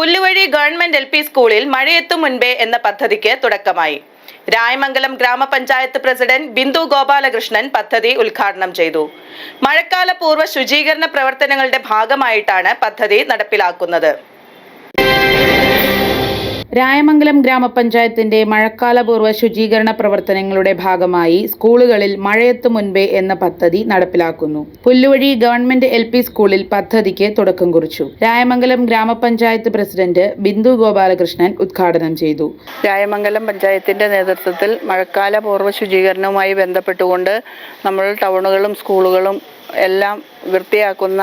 Pulluvazhi government LP സ്കൂളിൽ മഴയെത്തും മുൻപേ എന്ന പദ്ധതിക്ക് തുടക്കമായി. രായമംഗലം ഗ്രാമപഞ്ചായത്ത് പ്രസിഡന്റ് ബിന്ദു ഗോപാലകൃഷ്ണൻ പദ്ധതി ഉദ്ഘാടനം ചെയ്തു. മഴക്കാല പൂർവ്വ ശുചീകരണ പ്രവർത്തനങ്ങളുടെ ഭാഗമായിട്ടാണ് പദ്ധതി നടപ്പിലാക്കുന്നത്. രായമംഗലം ഗ്രാമപഞ്ചായത്തിന്റെ മഴക്കാലപൂർവ്വ ശുചീകരണ പ്രവർത്തനങ്ങളുടെ ഭാഗമായി സ്കൂളുകളിൽ മഴയെത്തും മുൻപേ എന്ന പദ്ധതി നടപ്പിലാക്കുന്നു. പുല്ലുവഴി ഗവൺമെന്റ് LP സ്കൂളിൽ പദ്ധതിക്ക് തുടക്കം കുറിച്ചു. രായമംഗലം ഗ്രാമപഞ്ചായത്ത് പ്രസിഡന്റ് ബിന്ദു ഗോപാലകൃഷ്ണൻ ഉദ്ഘാടനം ചെയ്തു. രായമംഗലം പഞ്ചായത്തിന്റെ നേതൃത്വത്തിൽ മഴക്കാല പൂർവ്വ ശുചീകരണവുമായി ബന്ധപ്പെട്ടുകൊണ്ട് നമ്മൾ ടൗണുകളും സ്കൂളുകളും എല്ലാം വൃത്തിയാക്കുന്ന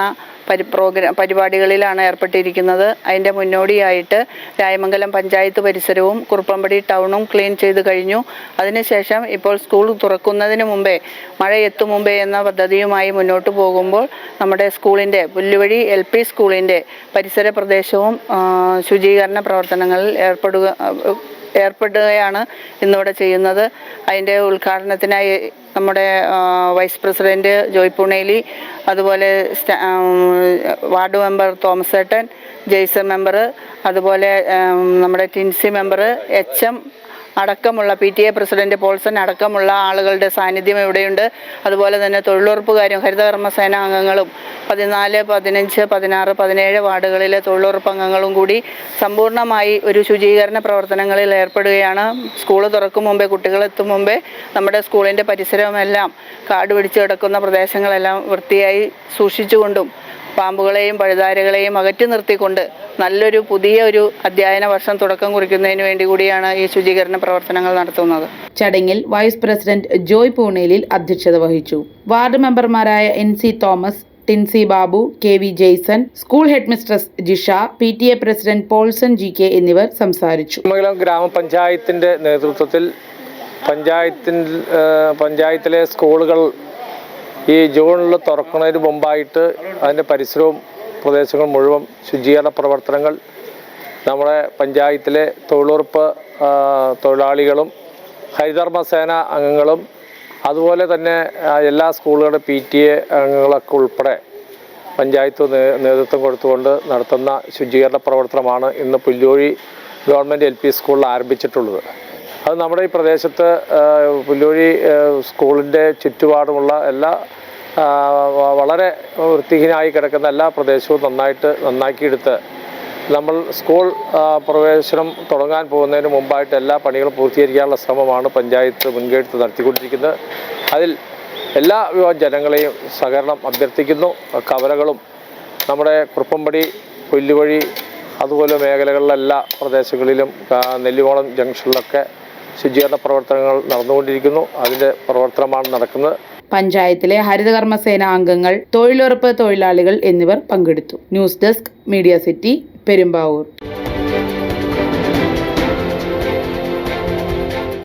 പരിപാടികളിലാണ് ഏർപ്പെട്ടിരിക്കുന്നത്. അതിൻ്റെ മുന്നോടിയായിട്ട് രായമംഗലം പഞ്ചായത്ത് പരിസരവും കുറുപ്പമ്പടി ടൗണും ക്ലീൻ ചെയ്ത് കഴിഞ്ഞു. അതിനുശേഷം ഇപ്പോൾ സ്കൂൾ തുറക്കുന്നതിന് മുമ്പേ മഴ എത്തും മുമ്പേ എന്ന പദ്ധതിയുമായി മുന്നോട്ട് പോകുമ്പോൾ നമ്മുടെ സ്കൂളിൻ്റെ പുല്ലുവഴി LP സ്കൂളിൻ്റെ പരിസര പ്രദേശവും ശുചീകരണ പ്രവർത്തനങ്ങളിൽ ഏർപ്പെടുകയാണ് ഇന്നിവിടെ ചെയ്യുന്നത്. അതിൻ്റെ ഉദ്ഘാടനത്തിനായി നമ്മുടെ വൈസ് പ്രസിഡന്റ് ജോയ് പുണേലി, അതുപോലെ വാർഡ് മെമ്പർ തോമസ് ഏട്ടൻ, ജെയ്സൺ മെമ്പർ, അതുപോലെ നമ്മുടെ ടിൻസി മെമ്പർ, HM അടക്കമുള്ള PTA പ്രസിഡന്റ് പോൾസൺ അടക്കമുള്ള ആളുകളുടെ സാന്നിധ്യം ഇവിടെയുണ്ട്. അതുപോലെ തന്നെ തൊഴിലുറപ്പുകാരും ഹരിതകർമ്മസേന അംഗങ്ങളും 14, 15, 16, 17 വാർഡുകളിലെ തൊഴിലുറപ്പ് അംഗങ്ങളും കൂടി സമ്പൂർണ്ണമായി ഒരു ശുചീകരണ പ്രവർത്തനങ്ങളിൽ ഏർപ്പെടുകയാണ്. സ്കൂൾ തുറക്കും മുമ്പേ, കുട്ടികളെത്തും മുമ്പേ നമ്മുടെ സ്കൂളിൻ്റെ പരിസരമെല്ലാം കാട് പിടിച്ച് കിടക്കുന്ന പ്രദേശങ്ങളെല്ലാം വൃത്തിയായി സൂക്ഷിച്ചുകൊണ്ടും പാമ്പുകളെയും പഴുതാരകളെയും അകറ്റി നിർത്തിക്കൊണ്ട് നല്ലൊരു പുതിയ ഒരു അധ്യയന വർഷം തുടക്കം കുറിക്കുന്നതിന് വേണ്ടി കൂടിയാണ് ഈ ശുചീകരണ പ്രവർത്തനങ്ങൾ നടത്തുന്നത്. ചടങ്ങിൽ വൈസ് പ്രസിഡന്റ് ജോയ് പൂണേലിൽ അധ്യക്ഷത വഹിച്ചു. വാർഡ് മെമ്പർമാരായ NC Thomas, Tinsy Babu, KV Jaison, school head mistress Jisha, PTA president Paulson GK എന്നിവർ സംസാരിച്ചു. ഗ്രാമപഞ്ചായത്തിന്റെ നേതൃത്വത്തിൽ പഞ്ചായത്തിലെ സ്കൂളുകൾ ഈ ജൂണിൽ തുറക്കുന്നതിന് മുമ്പായിട്ട് അതിൻ്റെ പരിസരവും പ്രദേശങ്ങളും മുഴുവൻ ശുചീകരണ പ്രവർത്തനങ്ങൾ നമ്മുടെ പഞ്ചായത്തിലെ തൊഴിലുറപ്പ് തൊഴിലാളികളും ഹരിതകർമ്മസേന അംഗങ്ങളും അതുപോലെ തന്നെ എല്ലാ സ്കൂളുകളുടെ PTA അംഗങ്ങളൊക്കെ ഉൾപ്പെടെ പഞ്ചായത്ത് നേതൃത്വം കൊടുത്തുകൊണ്ട് നടത്തുന്ന ശുചീകരണ പ്രവർത്തനമാണ് ഇന്ന് പുല്ലുവഴി ഗവൺമെൻറ് LP സ്കൂളിൽ ആരംഭിച്ചിട്ടുള്ളത്. അത് നമ്മുടെ ഈ പ്രദേശത്ത് പുല്ലുവഴി സ്കൂളിൻ്റെ ചുറ്റുപാടുമുള്ള എല്ലാ വളരെ വൃത്തിഹീനമായി കിടക്കുന്ന എല്ലാ പ്രദേശവും നന്നാക്കിയെടുത്ത് നമ്മൾ സ്കൂൾ പ്രവേശനം തുടങ്ങാൻ പോകുന്നതിന് മുമ്പായിട്ട് എല്ലാ പണികളും പൂർത്തീകരിക്കാനുള്ള ശ്രമമാണ് പഞ്ചായത്ത് മുൻകൈയെടുത്ത് നടത്തിക്കൊണ്ടിരിക്കുന്നത്. അതിൽ എല്ലാ ജനങ്ങളെയും സഹകരണം അഭ്യർത്ഥിക്കുന്നു. കവലകളും നമ്മുടെ കുറുപ്പമ്പടി, പുല്ലുവഴി അതുപോലെ മേഖലകളിലെ എല്ലാ പ്രദേശങ്ങളിലും നെല്ലിമോളം ജംഗ്ഷനിലൊക്കെ ശുചീകരണ പ്രവർത്തനങ്ങൾ നടന്നുകൊണ്ടിരിക്കുന്നു. അതിൻ്റെ പ്രവർത്തനമാണ് നടക്കുന്നത്. പഞ്ചായത്തിലെ ഹരിതകർമ്മസേന അംഗങ്ങൾ, തൊഴിലുറപ്പ് തൊഴിലാളികൾ എന്നിവർ പങ്കെടുത്തു. News desk, media city, Perumbavoor.